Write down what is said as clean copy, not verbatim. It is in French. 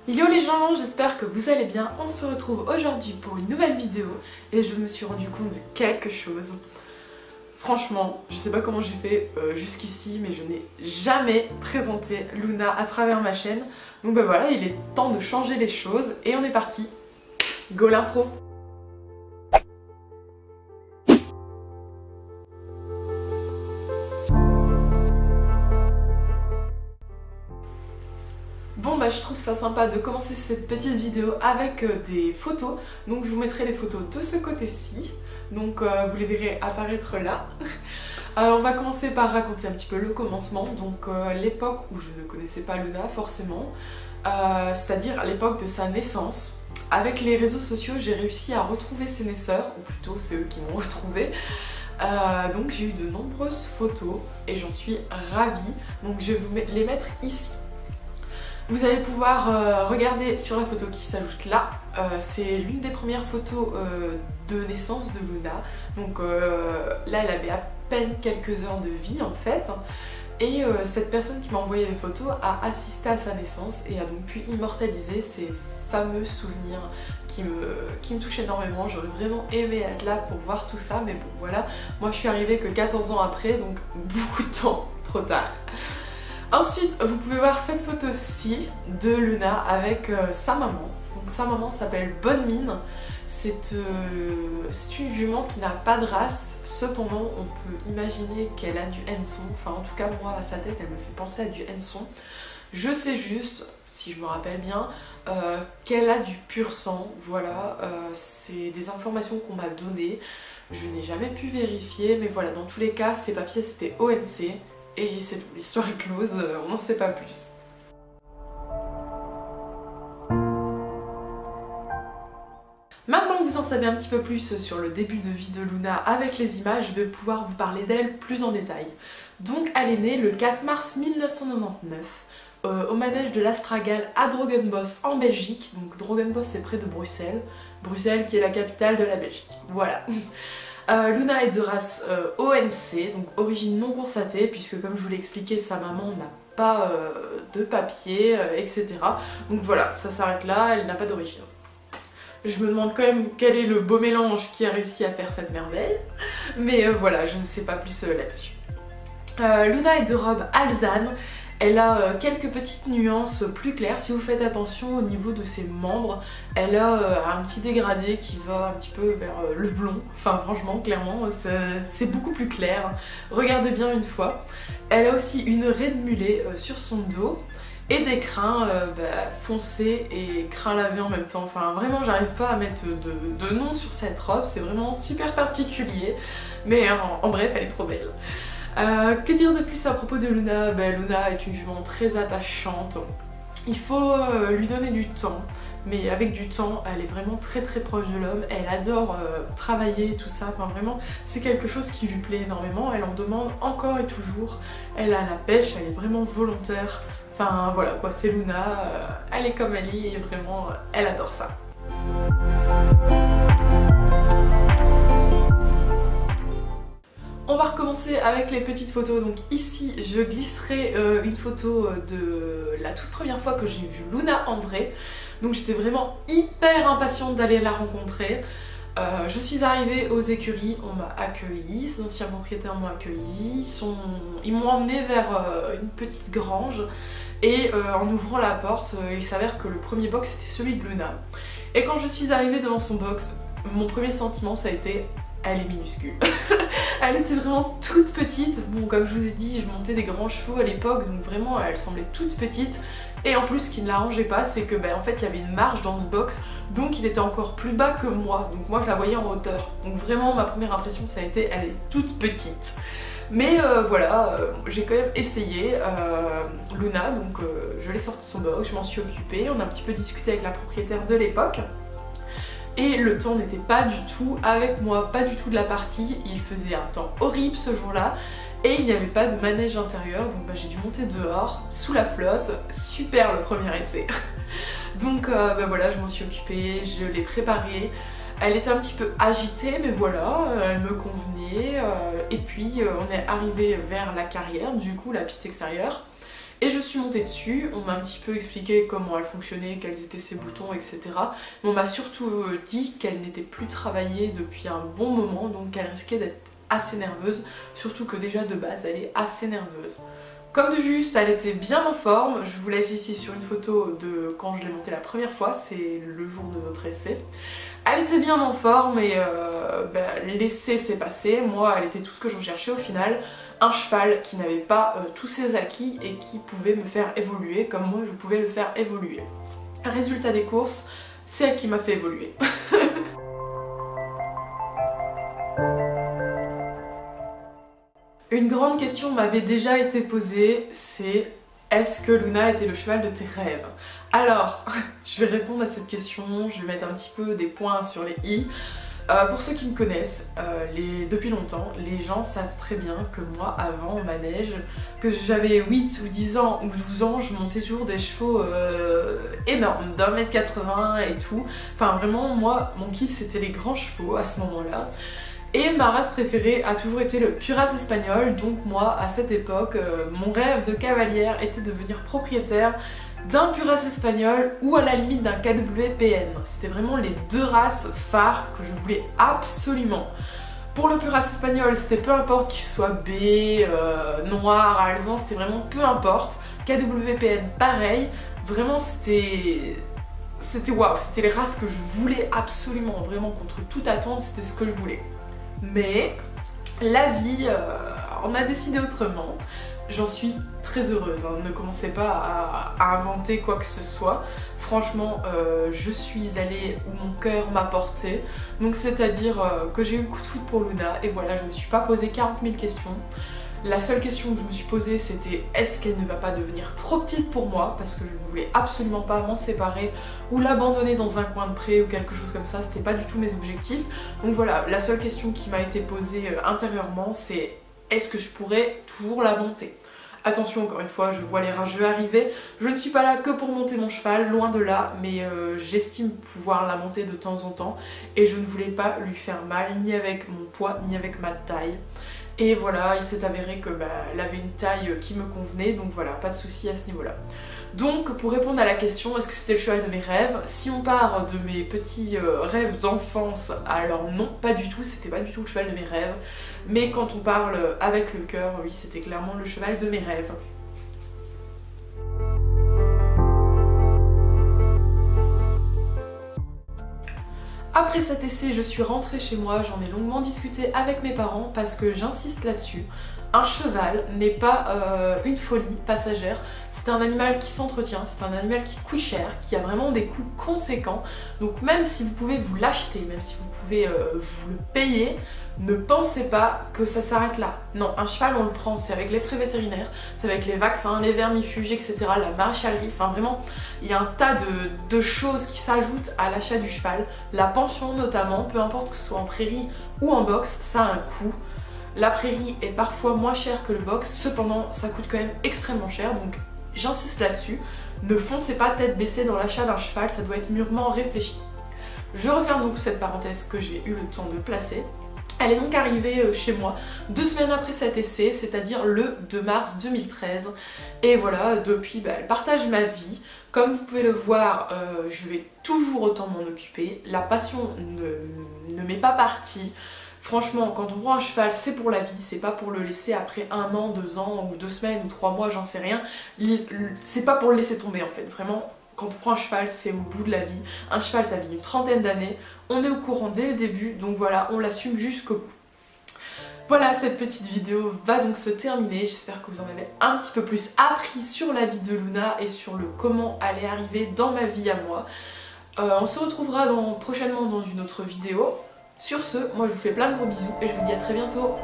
Yo les gens, j'espère que vous allez bien. On se retrouve aujourd'hui pour une nouvelle vidéo et je me suis rendu compte de quelque chose. Franchement, je sais pas comment j'ai fait jusqu'ici, mais je n'ai jamais présenté Luna à travers ma chaîne. Donc bah voilà, il est temps de changer les choses et on est parti. Go l'intro! Bon bah je trouve ça sympa de commencer cette petite vidéo avec des photos. Donc je vous mettrai les photos de ce côté-ci. Donc vous les verrez apparaître là. On va commencer par raconter un petit peu le commencement. Donc l'époque où je ne connaissais pas Luna forcément. C'est-à-dire à l'époque de sa naissance. Avec les réseaux sociaux j'ai réussi à retrouver ses naisseurs. Ou plutôt c'est eux qui m'ont retrouvée. Donc j'ai eu de nombreuses photos et j'en suis ravie. Donc je vais vous les mettre ici. Vous allez pouvoir regarder sur la photo qui s'ajoute là, c'est l'une des premières photos de naissance de Luna. Donc là elle avait à peine quelques heures de vie en fait. Et cette personne qui m'a envoyé les photos a assisté à sa naissance et a donc pu immortaliser ces fameux souvenirs qui me touchent énormément. J'aurais vraiment aimé être là pour voir tout ça, mais bon voilà, moi je suis arrivée que 14 ans après, donc beaucoup de temps trop tard. Ensuite, vous pouvez voir cette photo-ci de Luna avec sa maman. Donc sa maman s'appelle Bonne Mine. C'est une jument qui n'a pas de race. Cependant, on peut imaginer qu'elle a du henneson. Enfin, en tout cas, moi, à sa tête, elle me fait penser à du henneson. Je sais juste, si je me rappelle bien, qu'elle a du pur sang. Voilà, c'est des informations qu'on m'a données. Je n'ai jamais pu vérifier, mais voilà, dans tous les cas, ces papiers, c'était ONC. Et c'est tout, l'histoire est close, on n'en sait pas plus. Maintenant que vous en savez un petit peu plus sur le début de vie de Luna avec les images, je vais pouvoir vous parler d'elle plus en détail. Donc elle est née le 4 mars 1999 au manège de l'Astragale à Drogenbos en Belgique. Donc Drogenbos c'est près de Bruxelles. Bruxelles qui est la capitale de la Belgique. Voilà. Luna est de race ONC, donc origine non constatée, puisque comme je vous l'ai expliqué, sa maman n'a pas de papier, etc. Donc voilà, ça s'arrête là, elle n'a pas d'origine. Je me demande quand même quel est le beau mélange qui a réussi à faire cette merveille, mais voilà, je ne sais pas plus là-dessus. Luna est de robe alezane. Elle a quelques petites nuances plus claires. Si vous faites attention au niveau de ses membres, elle a un petit dégradé qui va un petit peu vers le blond. Enfin franchement, clairement, c'est beaucoup plus clair. Regardez bien une fois. Elle a aussi une raie de mulet sur son dos et des crins foncés et crins lavés en même temps. Enfin vraiment, j'arrive pas à mettre de nom sur cette robe. C'est vraiment super particulier. Mais en bref, elle est trop belle. Que dire de plus à propos de Luna? Luna est une jument très attachante. Il faut lui donner du temps, mais avec du temps, elle est vraiment très proche de l'homme. Elle adore travailler et tout ça. Enfin vraiment, c'est quelque chose qui lui plaît énormément. Elle en demande encore et toujours. Elle a la pêche, elle est vraiment volontaire. Enfin voilà quoi, c'est Luna. Elle est comme elle est et vraiment, elle adore ça. On va recommencer avec les petites photos. Donc ici je glisserai une photo de la toute première fois que j'ai vu Luna en vrai. Donc j'étais vraiment hyper impatiente d'aller la rencontrer. Je suis arrivée aux écuries, on m'a accueillie, ses anciens propriétaires m'ont accueillie, ils m'ont emmenée vers une petite grange et en ouvrant la porte, il s'avère que le premier box c'était celui de Luna. Et quand je suis arrivée devant son box, mon premier sentiment ça a été: elle est minuscule. Elle était vraiment toute petite. Bon, comme je vous ai dit, je montais des grands chevaux à l'époque, donc vraiment elle semblait toute petite. Et en plus, ce qui ne l'arrangeait pas, c'est que en fait il y avait une marge dans ce box, donc il était encore plus bas que moi. Donc moi je la voyais en hauteur. Donc vraiment ma première impression ça a été: elle est toute petite. Mais voilà, j'ai quand même essayé Luna, donc je l'ai sortie de son box, je m'en suis occupée, on a un petit peu discuté avec la propriétaire de l'époque. Et le temps n'était pas du tout avec moi, pas du tout de la partie. Il faisait un temps horrible ce jour-là et il n'y avait pas de manège intérieur, donc j'ai dû monter dehors, sous la flotte. Super le premier essai. Donc voilà, je m'en suis occupée, je l'ai préparée. Elle était un petit peu agitée, mais voilà, elle me convenait. Et puis on est arrivé vers la carrière, du coup la piste extérieure. Et je suis montée dessus, on m'a un petit peu expliqué comment elle fonctionnait, quels étaient ses boutons, etc. Mais on m'a surtout dit qu'elle n'était plus travaillée depuis un bon moment, donc qu'elle risquait d'être assez nerveuse, surtout que déjà de base elle est assez nerveuse. Comme de juste, elle était bien en forme, je vous laisse ici sur une photo de quand je l'ai montée la première fois, c'est le jour de notre essai. Elle était bien en forme et l'essai s'est passé, moi elle était tout ce que je recherchais au final, un cheval qui n'avait pas tous ses acquis et qui pouvait me faire évoluer comme moi je pouvais le faire évoluer. Résultat des courses, c'est elle qui m'a fait évoluer. Une grande question m'avait déjà été posée, c'est est-ce que Luna était le cheval de tes rêves? Alors, je vais répondre à cette question, je vais mettre un petit peu des points sur les i. Pour ceux qui me connaissent, depuis longtemps, les gens savent très bien que moi, avant au manège, que j'avais 8 ou 10 ans ou 12 ans, je montais toujours des chevaux énormes, d'1m80 et tout. Enfin vraiment, moi, mon kiff c'était les grands chevaux à ce moment-là. Et ma race préférée a toujours été le Puras espagnol, donc moi à cette époque, mon rêve de cavalière était de devenir propriétaire d'un Puras espagnol ou à la limite d'un KWPN. C'était vraiment les deux races phares que je voulais absolument. Pour le Puras espagnol, c'était peu importe qu'il soit B, noir, alezan, c'était vraiment peu importe. KWPN pareil, vraiment c'était waouh, c'était les races que je voulais absolument, vraiment contre toute attente, c'était ce que je voulais. Mais la vie en a décidé autrement. J'en suis très heureuse, hein. Ne commencez pas à inventer quoi que ce soit. Franchement, je suis allée où mon cœur m'a porté. Donc c'est-à-dire que j'ai eu le coup de foudre pour Luna et voilà, je ne me suis pas posé 40 000 questions. La seule question que je me suis posée c'était est-ce qu'elle ne va pas devenir trop petite pour moi, parce que je ne voulais absolument pas m'en séparer ou l'abandonner dans un coin de pré ou quelque chose comme ça, c'était pas du tout mes objectifs. Donc voilà, la seule question qui m'a été posée intérieurement c'est est-ce que je pourrais toujours la monter? Attention, encore une fois, je vois les rageux arriver, je ne suis pas là que pour monter mon cheval, loin de là, mais j'estime pouvoir la monter de temps en temps et je ne voulais pas lui faire mal, ni avec mon poids, ni avec ma taille. Et voilà, il s'est avéré que elle avait une taille qui me convenait, donc voilà, pas de souci à ce niveau-là. Donc pour répondre à la question, est-ce que c'était le cheval de mes rêves? Si on part de mes petits rêves d'enfance, alors non, pas du tout, c'était pas du tout le cheval de mes rêves. Mais quand on parle avec le cœur, oui, c'était clairement le cheval de mes rêves. Après cet essai, je suis rentrée chez moi, j'en ai longuement discuté avec mes parents parce que j'insiste là-dessus. Un cheval n'est pas une folie passagère, c'est un animal qui s'entretient, c'est un animal qui coûte cher, qui a vraiment des coûts conséquents. Donc même si vous pouvez vous l'acheter, même si vous pouvez vous le payer, ne pensez pas que ça s'arrête là. Non, un cheval on le prend, c'est avec les frais vétérinaires, c'est avec les vaccins, les vermifuges, etc., la maréchalerie, enfin vraiment, il y a un tas de choses qui s'ajoutent à l'achat du cheval. La pension notamment, peu importe que ce soit en prairie ou en box, ça a un coût. La prairie est parfois moins chère que le box, cependant ça coûte quand même extrêmement cher, donc j'insiste là-dessus. Ne foncez pas tête baissée dans l'achat d'un cheval, ça doit être mûrement réfléchi. Je referme donc cette parenthèse que j'ai eu le temps de placer. Elle est donc arrivée chez moi 2 semaines après cet essai, c'est-à-dire le 2 mars 2013. Et voilà, depuis, elle partage ma vie. Comme vous pouvez le voir, je vais toujours autant m'en occuper. La passion ne m'est pas partie. Franchement, quand on prend un cheval, c'est pour la vie, c'est pas pour le laisser après 1 an, 2 ans, ou 2 semaines, ou 3 mois, j'en sais rien. C'est pas pour le laisser tomber en fait, vraiment. Quand on prend un cheval, c'est au bout de la vie. Un cheval, ça vit une trentaine d'années. On est au courant dès le début, donc voilà, on l'assume jusqu'au bout. Voilà, cette petite vidéo va donc se terminer. J'espère que vous en avez un petit peu plus appris sur la vie de Luna et sur le comment elle est arrivée dans ma vie à moi. On se retrouvera prochainement dans une autre vidéo. Sur ce, moi je vous fais plein de gros bisous et je vous dis à très bientôt.